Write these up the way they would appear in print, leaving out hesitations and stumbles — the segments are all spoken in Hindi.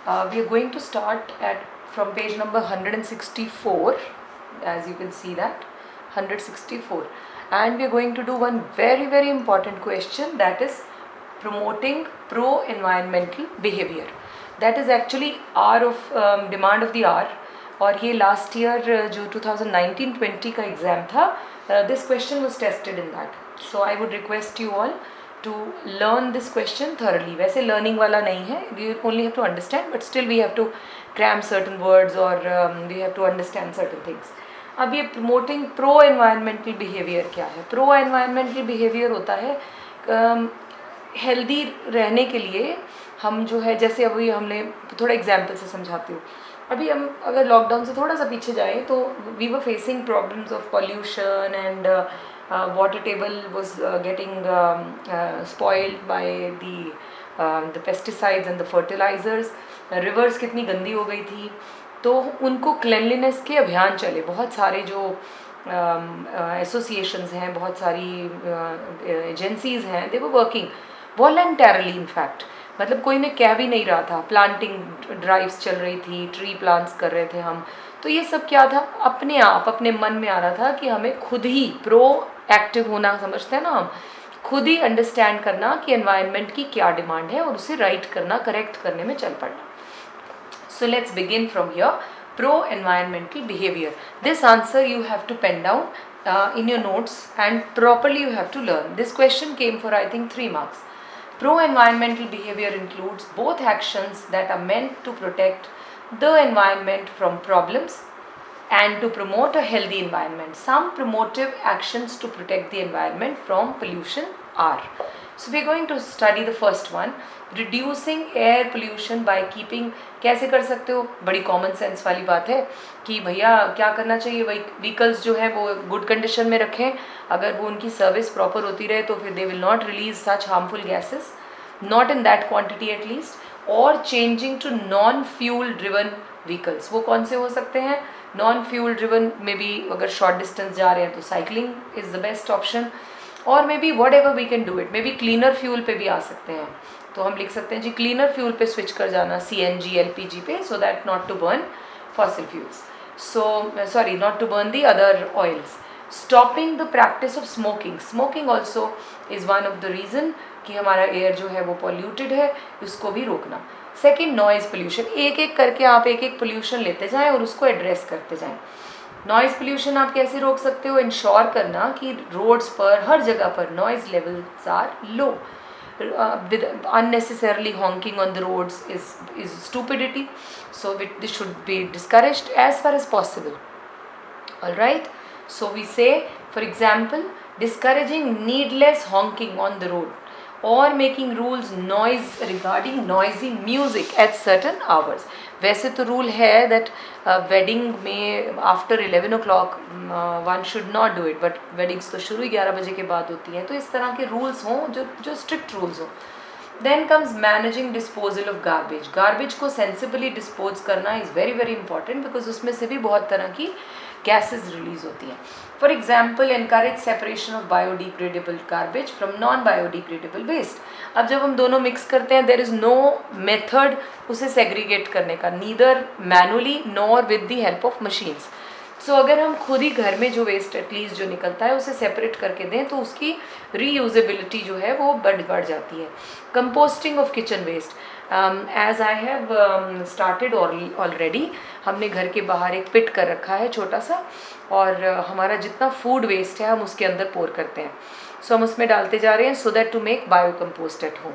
We are going to start from page number 164, as you can see that 164, and we are going to do one very important question, that is promoting pro-environmental behavior. That is actually hour of demand of the hour. और ये लास्ट ईयर जो 2019-20 का एग्ज़ाम था, this question was tested in that. So I would request you all to learn this question thoroughly. वैसे learning वाला नहीं है, you only have to understand, but still we have to cram certain words or we have to understand certain things. अब ये promoting pro environmental behavior क्या है? Pro environmental behavior होता है healthy रहने के लिए हम जो है, जैसे अभी हमने थोड़ा एग्जाम्पल से समझाती हूँ. अभी हम अगर लॉकडाउन से थोड़ा सा पीछे जाएँ तो we were facing problems of pollution and water table was getting spoiled by the pesticides and the fertilizers. Rivers कितनी गंदी हो गई थी, तो उनको cleanliness के अभियान चले. बहुत सारे जो associations हैं, बहुत सारी agencies हैं, they were working voluntarily in fact. मतलब कोई ने कह भी नहीं रहा था. प्लांटिंग ड्राइव्स चल रही थी, ट्री प्लांट्स कर रहे थे हम. तो ये सब क्या था, अपने आप अपने मन में आ रहा था कि हमें खुद ही प्रो एक्टिव होना, समझते हैं ना, हम खुद ही अंडरस्टैंड करना कि एनवायरनमेंट की क्या डिमांड है और उसे राइट करना, करेक्ट करने में चल पड़ना. So let's begin from here. Pro environmental behaviour, this answer you have to pen down in your notes and properly you have to learn. This question came for I think 3 marks. Pro-environmental behavior includes both actions that are meant to protect the environment from problems and to promote a healthy environment. Some promotive actions to protect the environment from pollution are. So we are going to study the first one, reducing air pollution by keeping. कैसे कर सकते हो? बड़ी कॉमन सेंस वाली बात है कि भैया क्या करना चाहिए, व्हीकल्स जो है वो गुड कंडीशन में रखें. अगर वो उनकी सर्विस प्रॉपर होती रहे तो फिर they will not release such harmful gases, not in that quantity at least. और changing to non fuel driven vehicles. वो कौन से हो सकते हैं? नॉन फ्यूल ड्रिवन में भी अगर शॉर्ट डिस्टेंस जा रहे हैं तो cycling is the best option. और maybe whatever we can do it, maybe cleaner fuel पे भी आ सकते हैं. तो हम लिख सकते हैं जी क्लीनर फ्यूल पे स्विच कर जाना, CNG LPG पे, so that not to burn fossil fuels. So sorry, not to burn the other oils. Stopping the practice of smoking. Smoking also is one of the reason कि हमारा एयर जो है वो पॉल्यूटेड है, उसको भी रोकना. Second, noise pollution. एक एक करके आप एक एक पोल्यूशन लेते जाएं और उसको एड्रेस करते जाएं. नॉइज़ पोल्यूशन आप कैसे रोक सकते हो? इंश्योर करना कि रोड्स पर हर जगह पर noise levels are low. With unnecessarily honking on the roads is stupidity, so this should be discouraged as far as possible. All right, so we say, for example, discouraging needless honking on the road or making rules noise regarding noisy music at certain hours. वैसे तो रूल है दैट वेडिंग में after 11 o'clock one should not do it, but weddings तो शुरू ही 11 बजे के बाद होती हैं. तो इस तरह के रूल्स हों जो स्ट्रिक्ट रूल्स हों. Then comes managing disposal of garbage. Garbage को सेंसिबली डिस्पोज करना इज़ वेरी इंपॉर्टेंट, बिकॉज उसमें से भी बहुत तरह की गैसेज रिलीज होती हैं. For example, encourage separation of biodegradable garbage from non biodegradable waste. अब जब हम दोनों मिक्स करते हैं, देर इज़ नो मेथड उसे सेग्रीगेट करने का, neither manually nor with the help of machines. So अगर हम खुद ही घर में जो वेस्ट एटलीस्ट जो निकलता है उसे सेपरेट करके दें तो उसकी रीयूजेबिलिटी जो है वो बढ़ जाती है. Composting of kitchen waste. As I have started already, हमने घर के बाहर एक पिट कर रखा है छोटा सा, और हमारा जितना फूड वेस्ट है हम उसके अंदर पोर करते हैं. सो हम उसमें डालते जा रहे हैं so that to make bio compost at home.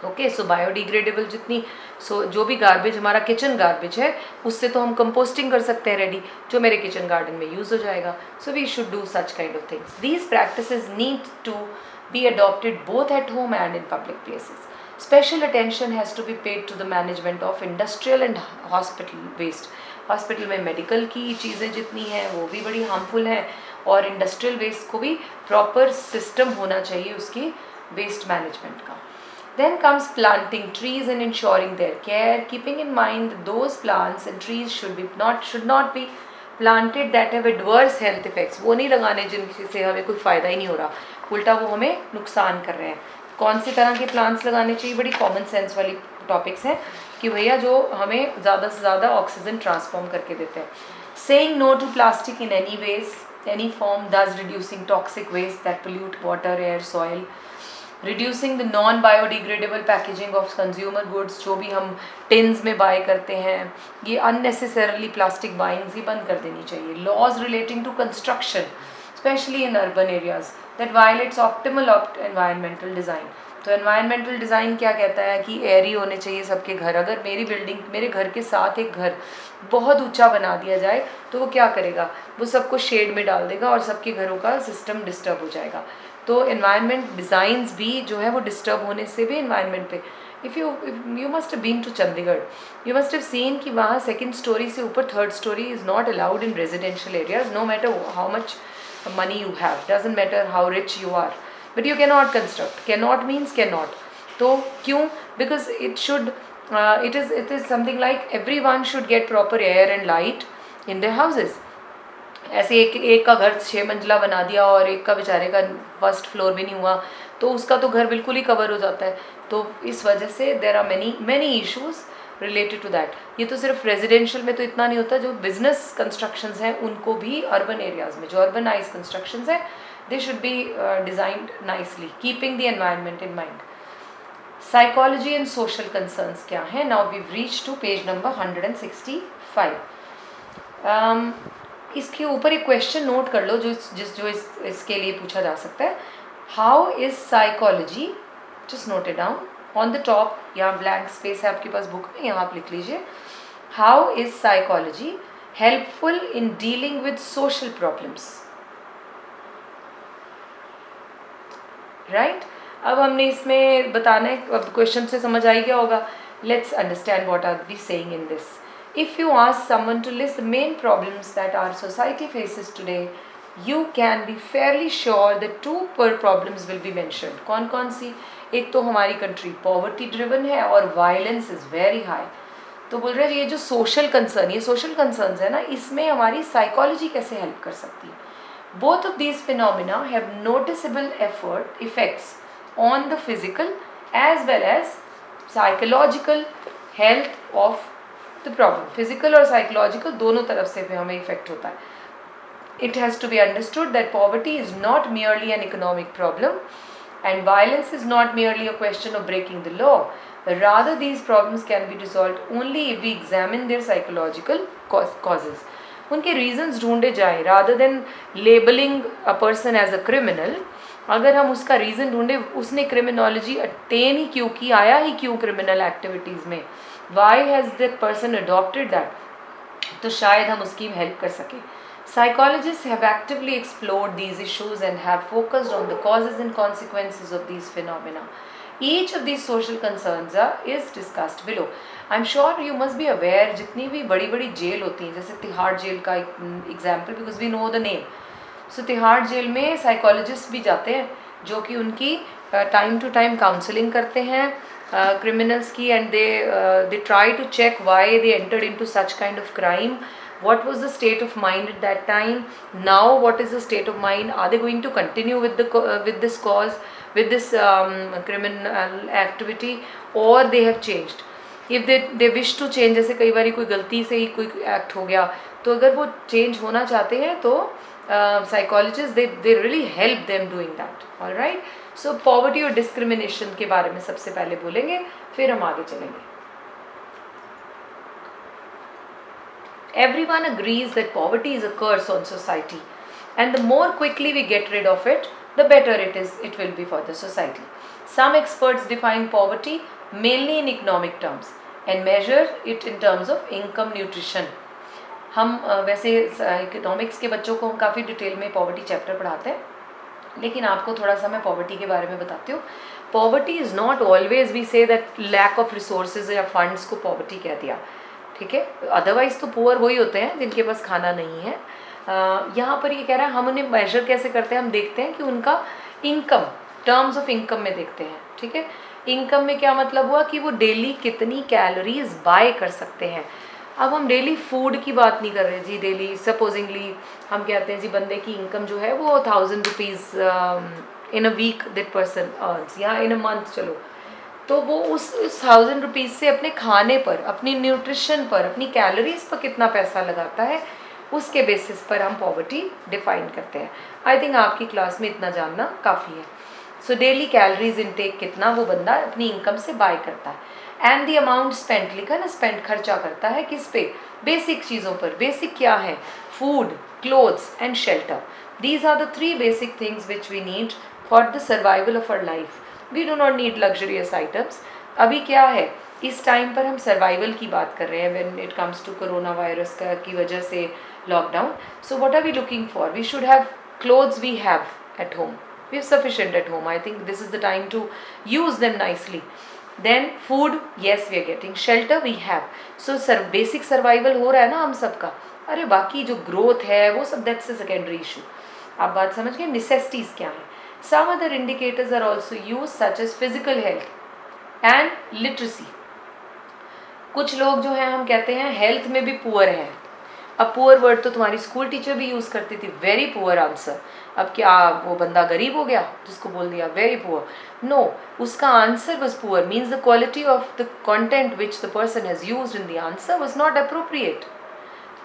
Okay, so biodegradable जितनी, सो जो भी गार्बेज हमारा किचन गार्बेज है उससे तो हम कंपोस्टिंग कर सकते हैं रेडी, जो मेरे किचन गार्डन में यूज़ हो जाएगा. So we should do such kind of things. These practices need to be adopted both at home and in public places. Special attention has to be paid to the management of industrial and hospital waste. Hospital में मेडिकल की चीज़ें जितनी हैं वो भी बड़ी हार्मफुल हैं, और इंडस्ट्रियल वेस्ट को भी प्रॉपर सिस्टम होना चाहिए उसकी वेस्ट मैनेजमेंट का. Then comes planting trees and ensuring their care, keeping in mind those plants and trees should not be planted that have adverse health effects. वो नहीं लगाने जिनसे हमें कोई फ़ायदा ही नहीं हो रहा, उल्टा वो हमें नुकसान कर रहे हैं. कौन सी तरह के प्लांट्स लगाने चाहिए? बड़ी कॉमन सेंस वाली टॉपिक्स हैं कि भैया जो हमें ज़्यादा से ज़्यादा ऑक्सीजन ट्रांसफॉर्म करके देते हैं. Saying no to plastic in any ways any form, thus reducing toxic waste that pollute water, air, soil. Reducing the non-biodegradable packaging of consumer goods, जो भी हम टिन्स में बाय करते हैं, ये unnecessarily plastic buying ही बंद कर देनी चाहिए. Laws relating to construction, especially in urban areas, that violates optimal environmental design. तो एनवायरमेंटल डिज़ाइन क्या कहता है कि एयरी होने चाहिए सबके घर. अगर मेरी बिल्डिंग, मेरे घर के साथ एक घर बहुत ऊंचा बना दिया जाए तो वो क्या करेगा, वो सबको शेड में डाल देगा और सबके घरों का सिस्टम डिस्टर्ब हो जाएगा. तो एनवायरमेंट डिज़ाइंस भी जो है वो डिस्टर्ब होने से भी एनवायरमेंट पे. If you must have been to Chandigarh, you must have seen कि वहाँ सेकंड स्टोरी से ऊपर third storey is not allowed in residential areas, no matter how much money you have, doesn't matter how rich you are, but you cannot construct. Cannot means cannot. तो क्यों? Because it is something like everyone should get proper air and light in their houses. ऐसे एक का घर 6 मंजिला बना दिया और एक का बेचारे का फर्स्ट फ्लोर भी नहीं हुआ तो उसका तो घर बिल्कुल ही कवर हो जाता है. तो इस वजह से there are many issues related to that. ये तो सिर्फ रेजिडेंशियल में तो इतना नहीं होता, जो बिजनेस कंस्ट्रक्शंस हैं उनको भी अर्बन एरियाज़ में जो अर्बनाइज कंस्ट्रक्शंस हैं they should be designed nicely keeping the environment in mind. Psychology and social concerns क्या हैं? Now we reach to page number 165. इसके ऊपर एक क्वेश्चन नोट कर लो जो इसके लिए पूछा जा सकता है. How is psychology, just note it down on the top, यहाँ ब्लैंक स्पेस है आपके पास बुक में, यहाँ आप लिख लीजिए. How is psychology helpful in dealing with social problems? Right. अब हमने इसमें बताना है, अब क्वेश्चन से समझ आई गया होगा. Let's understand what are we saying in this. If you ask someone to list the main problems that our society faces today, you can be fairly sure that 2 problems will be mentioned. कौन कौन सी? एक तो हमारी कंट्री पॉवर्टी ड्रिवन है और वायलेंस इज़ वेरी हाई. तो बोल रहे हैं ये जो सोशल कंसर्न, ये सोशल कंसर्न्स है ना, इसमें हमारी साइकोलॉजी कैसे हेल्प कर सकती है? Both of these phenomena have noticeable effects on the physical as well as psychological health of the problem. Physical और साइकोलॉजिकल दोनों तरफ से भी हमें इफेक्ट होता है. It has to be understood that poverty is not merely an economic problem and violence is not merely a question of breaking the law. Rather, these problems can be resolved only if we examine their psychological causes. उनके reasons ढूंढे जाएं rather than labeling a person as a criminal. अगर हम उसका reason ढूंढे, उसने criminology attain ही क्यों की, आया ही क्यों criminal activities में, why has that person adopted that, तो शायद हम उसकी help कर सकें. Psychologists have actively explored these issues and have focused on the causes and consequences of these phenomena. Each of these social concerns is discussed below. I'm sure you must be aware, जितनी भी बड़ी बड़ी जेल होती हैं, जैसे तिहाड़ जेल का example, because we know the name. So Tihar jail में साइकोलॉजिस्ट भी जाते हैं जो कि उनकी टाइम टू टाइम काउंसलिंग करते हैं क्रिमिनल्स की, and they try to check why they entered into such kind of crime. What was the state of mind at that time? Now what is the state of mind? Are they going to continue with this cause, with this criminal activity, or they have changed? If they wish to change, जैसे कई बार कोई गलती से ही कोई एक्ट हो गया, तो अगर वो चेंज होना चाहते हैं तो psychologists they really help them doing that. All right. So poverty और discrimination के बारे में सबसे पहले बोलेंगे, फिर हम आगे चलेंगे. Everyone agrees that poverty is a curse on society, and the more quickly we get rid of it, the better it will be for the society. Some experts define poverty mainly in economic terms and measure it in terms of income, nutrition. हम वैसे इकोनॉमिक्स के बच्चों को हम काफ़ी डिटेल में पॉवर्टी चैप्टर पढ़ाते हैं, लेकिन आपको थोड़ा सा मैं पॉवर्टी के बारे में बताती हूँ. Poverty is not always we say that lack of resources या फंड्स को पॉवर्टी कह दिया, ठीक है. अदरवाइज़ तो पुअर वही होते हैं जिनके पास खाना नहीं है. यहाँ पर ये कह रहा है हम उन्हें मेजर कैसे करते हैं, हम देखते हैं कि उनका इनकम, टर्म्स ऑफ इनकम में देखते हैं, ठीक है. इनकम में क्या मतलब हुआ कि वो डेली कितनी कैलोरीज बाय कर सकते हैं. अब हम डेली फूड की बात नहीं कर रहे जी. डेली सपोजिंगली हम कहते हैं जी बंदे की इनकम जो है वो 1000 rupees in a week that person earns, या इन अ मंथ, चलो तो वो उस 1000 रुपीज़ से अपने खाने पर, अपनी न्यूट्रिशन पर, अपनी कैलोरीज पर कितना पैसा लगाता है, उसके बेसिस पर हम पॉवर्टी डिफाइन करते हैं। आई थिंक आपकी क्लास में इतना जानना काफ़ी है। सो डेली कैलोरीज इनटेक कितना वो बंदा अपनी इनकम से बाय करता है। एंड द अमाउंट स्पेंट लिखा ना, स्पेंड खर्चा करता है किस पे, बेसिक चीज़ों पर। बेसिक क्या है, food, clothes and shelter. These are the 3 basic things which we need for the survival of our life. We do not need luxurious items. अभी क्या है, इस टाइम पर हम सर्वाइवल की बात कर रहे हैं when it comes to corona virus की वजह से lockdown. So what are we looking for, we should have clothes, we have at home, we have sufficient at home. I think this is the time to use them nicely. Then food, yes we are getting, shelter we have. So basic survival हो रहा है ना हम सबका। अरे बाकी जो growth है वो सब that's a secondary issue. आप बात समझ गए, necessities क्या है। Some other indicators are also used such as physical health and literacy. कुछ लोग जो हैं हम कहते हैं हेल्थ में भी पुअर हैं। अब पुअर वर्ड तो तुम्हारी स्कूल टीचर भी यूज़ करती थी, वेरी पुअर आंसर। अब क्या वो बंदा गरीब हो गया जिसको बोल दिया वेरी पुअर? नो, उसका answer was poor means the quality of the content which the person has used in the answer was not appropriate.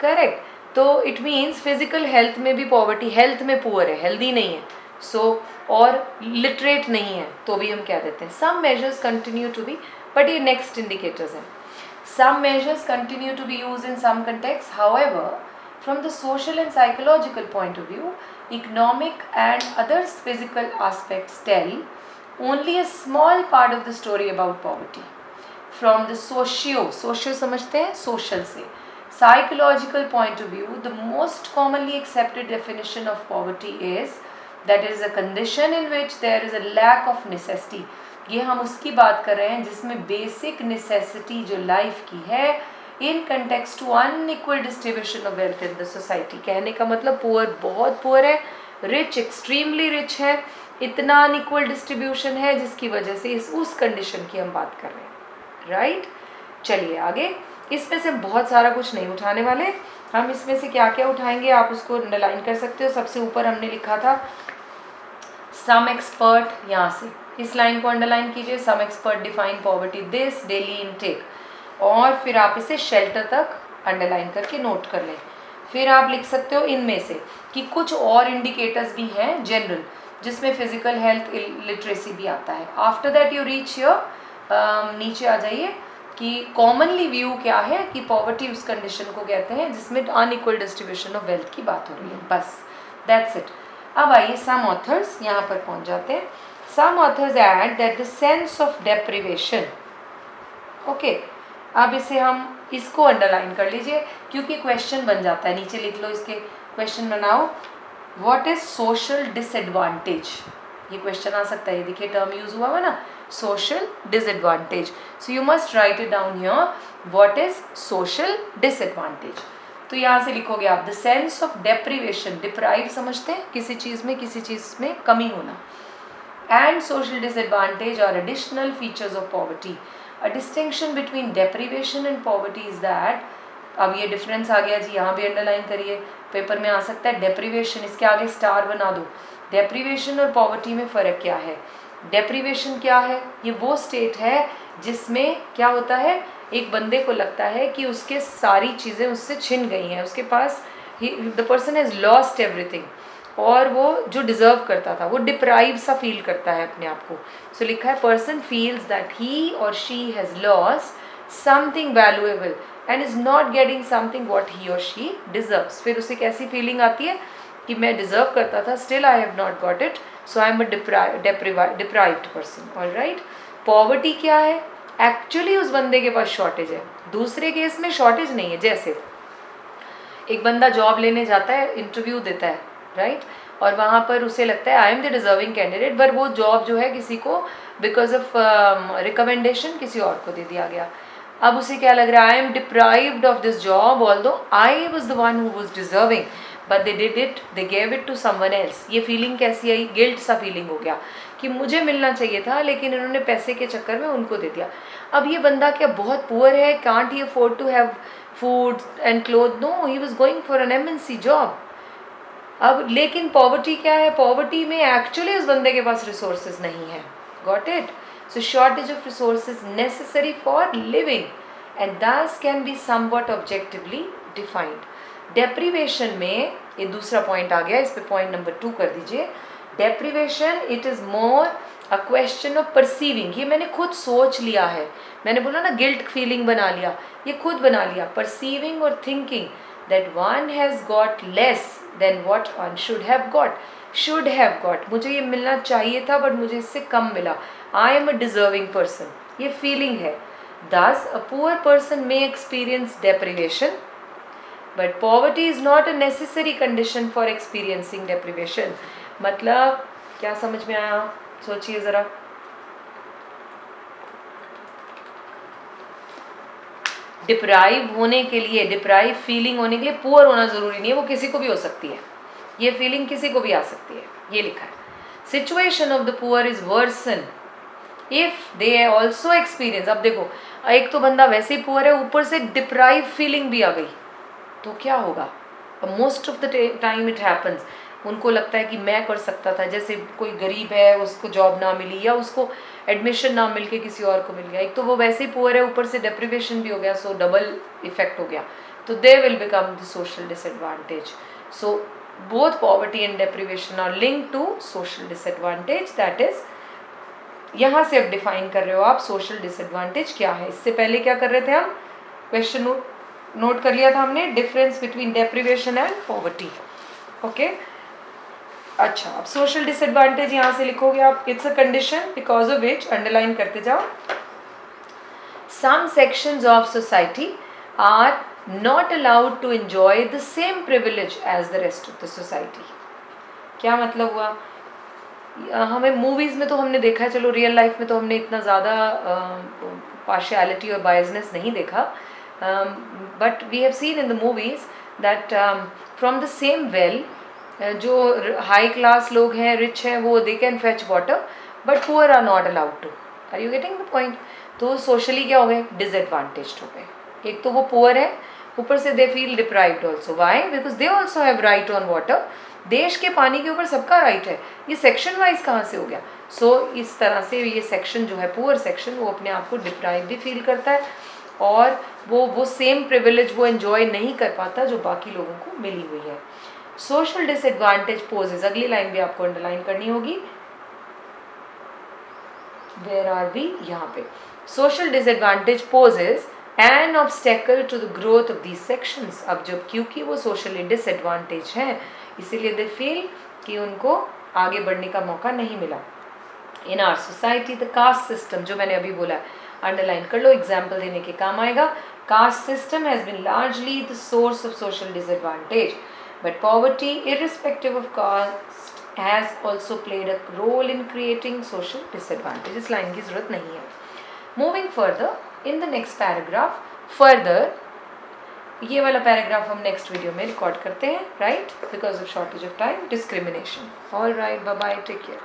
Correct. तो इट मीन्स फिजिकल हेल्थ में भी पॉवर्टी, हेल्थ में पुअर है, हेल्दी नहीं है। सो और लिटरेट नहीं है तो भी हम क्या देते हैं, some measures continue to be, but ये नेक्स्ट इंडिकेटर्स हैं। Some measures continue to be used in some contexts. However, from the social and psychological point of view, economic and other physical aspects tell only a small part of the story about poverty. From the socio समझते हैं, social से, psychological point of view, the most commonly accepted definition of poverty is that it is a condition in which there is a lack of necessity. ये हम उसकी बात कर रहे हैं जिसमें बेसिक नेसेसिटी जो लाइफ की है in context to unequal distribution of wealth in the society. कहने का मतलब पुअर बहुत पुअर है, रिच एक्सट्रीमली रिच है, इतना अनइक्वल डिस्ट्रीब्यूशन है जिसकी वजह से उस कंडीशन की हम बात कर रहे हैं। राइट, चलिए आगे। इसमें से बहुत सारा कुछ नहीं उठाने वाले हम, इसमें से क्या क्या उठाएंगे आप उसको अंडरलाइन कर सकते हो। सबसे ऊपर हमने लिखा था सम एक्सपर्ट, यहाँ से इस लाइन को अंडरलाइन कीजिए, some expert define poverty this daily intake, और फिर आप इसे शेल्टर तक अंडरलाइन करके नोट कर लें। फिर आप लिख सकते हो इनमें से कि कुछ और इंडिकेटर्स भी हैं जनरल जिसमें फिजिकल हेल्थ, लिटरेसी भी आता है। After that you reach your, नीचे आ जाइए कि कॉमनली व्यू क्या है कि पॉवर्टी उस कंडीशन को कहते हैं जिसमें अनइक्वल डिस्ट्रीब्यूशन ऑफ वेल्थ की बात हो रही है। बस दैट्स इट। अब आइए सम ऑथर्स, यहाँ पर पहुँच जाते हैं। Some authors add that the sense of deprivation, okay, अब इसे हम इसको अंडरलाइन कर लीजिए क्योंकि क्वेश्चन बन जाता है, नीचे लिख लो, इसके क्वेश्चन बनाओ। व्हाट इज सोशल डिसएडवांटेज, ये क्वेश्चन आ सकता है, ये देखिए टर्म यूज हुआ हुआ ना, social disadvantage. So you must write it down here, what is social disadvantage. तो यहाँ से लिखोगे आप the sense of deprivation, deprive समझते हैं किसी चीज़ में कमी होना, and social disadvantage are additional features of poverty. A distinction between deprivation and poverty is that, अब ये डिफरेंस आ गया जी, यहाँ भी अंडरलाइन करिए, पेपर में आ सकता है डेप्रीवेशन, इसके आगे स्टार बना दो। डेप्रीवेशन और पॉवर्टी में फ़र्क क्या है? डेप्रीवेशन क्या है? ये वो स्टेट है जिसमें क्या होता है, एक बंदे को लगता है कि उसके सारी चीज़ें उससे छिन गई हैं, उसके पास the person has lost everything, और वो जो डिज़र्व करता था वो डिप्राइव सा फील करता है अपने आप को। सो लिखा है पर्सन फील्स दैट ही और she has lost something valuable and is not getting something what he और शी डिज़र्व्स। फिर उसे कैसी फीलिंग आती है कि मैं डिज़र्व करता था, still I have not got it, so I am a deprived person. Alright, poverty क्या है? एक्चुअली उस बंदे के पास शॉर्टेज है, दूसरे केस में शॉर्टेज नहीं है। जैसे एक बंदा जॉब लेने जाता है, इंटरव्यू देता है, राइट, और वहाँ पर उसे लगता है I am the deserving candidate, पर वो जॉब जो है किसी को बिकॉज ऑफ रिकमेंडेशन किसी और को दे दिया गया। अब उसे क्या लग रहा है, I am deprived of this job although I was the one who was deserving, but they did it, they gave it to someone else. ये फीलिंग कैसी आई? गिल्ट सा फीलिंग हो गया कि मुझे मिलना चाहिए था लेकिन इन्होंने पैसे के चक्कर में उनको दे दिया। अब ये बंदा क्या बहुत पुअर है, can't he afford to have food and cloth? No, he was going for an MNC job. अब लेकिन पॉवर्टी क्या है? पॉवर्टी में एक्चुअली उस बंदे के पास रिसोर्सेज नहीं है। Got it? So shortage of resources necessary for living and thus can be somewhat objectively defined. Deprivation में ये दूसरा पॉइंट आ गया, इस पे पॉइंट नंबर 2 कर दीजिए. Deprivation it is more a question of perceiving. ये मैंने खुद सोच लिया है, मैंने बोला ना गिल्ट फीलिंग बना लिया, ये खुद बना लिया. Perceiving और thinking that one has got less than what one should have got. Should have got, मुझे ये मिलना चाहिए था बट मुझे इससे कम मिला. I am a deserving person, ये फीलिंग है. Thus a poor person may experience deprivation, but poverty is not a necessary condition for experiencing deprivation. मतलब क्या समझ में आया, सोचिए ज़रा. डिप्राइव होने के लिए, डिप्राइव फीलिंग होने के लिए पुअर होना ज़रूरी नहीं है, वो किसी को भी हो सकती है. ये फीलिंग किसी को भी आ सकती है. ये लिखा है, situation of the poor is worsen if they also experience. अब देखो, एक तो बंदा वैसे ही पुअर है, ऊपर से डिप्राइव फीलिंग भी आ गई, तो क्या होगा. Most of the time it happens. उनको लगता है कि मैं कर सकता था. जैसे कोई गरीब है, उसको जॉब ना मिली या उसको एडमिशन ना मिल के किसी और को मिल गया. एक तो वो वैसे ही पुअर है, ऊपर से डेप्रिवेशन भी हो गया, सो डबल इफेक्ट हो गया. तो they will become the social disadvantage. So both poverty and deprivation are linked to social disadvantage. That is, यहाँ से अब डिफाइन कर रहे हो आप सोशल डिसएडवांटेज क्या है. इससे पहले क्या कर रहे थे हम, क्वेश्चन नोट कर लिया था हमने, difference between deprivation and poverty. Okay, अच्छा, अब सोशल डिसएडवांटेज यहाँ से लिखोगे आप. It's a condition because of which, underline करते जाओ, some sections of society are not allowed to enjoy the same privilege as the rest of the society. क्या मतलब हुआ, हमें मूवीज़ में तो हमने देखा है, चलो रियल लाइफ में तो हमने इतना ज़्यादा पार्शियलिटी और बायसनेस नहीं देखा, but we have seen in the movies that from the same well, जो हाई क्लास लोग हैं, रिच हैं, वो they can fetch water but poor are not allowed to. Are you getting the point. तो सोशली क्या हो गए, डिसएडवांटेज्ड हो गए. एक तो वो पुअर है, ऊपर से they feel deprived also. Why, because they also have right on water. देश के पानी के ऊपर सबका राइट है. ये सेक्शन वाइज कहाँ से हो गया. सो इस तरह से ये सेक्शन जो है, पुअर सेक्शन, वो अपने आप को डिप्राइव भी फील करता है और वो सेम प्रिविलेज वो एंजॉय नहीं कर पाता जो बाकी लोगों को मिली हुई है. सोशल डिसएडवांटेज पोजेज, अगली लाइन भी आपको अंडरलाइन करनी होगी. वेयर आर वी, यहाँ पे, social disadvantage poses an obstacle to the growth of these sections. अब जब क्योंकि वो सोशली डिसएडवांटेज हैं, इसीलिए दे फील कि उनको आगे बढ़ने का मौका नहीं मिला. In our society the caste system, जो मैंने अभी बोला, अंडरलाइन कर लो, एग्जाम्पल देने के काम आएगा. Caste system has been largely the source of social disadvantage, but poverty irrespective of caste has also played a role in creating social disadvantage. इस लाइन की जरूरत नहीं है. Moving further in the next paragraph, further, ये वाला पैराग्राफ हम नेक्स्ट वीडियो में रिकॉर्ड करते हैं, right, because of shortage of time. Discrimination. All right, bye bye, take care.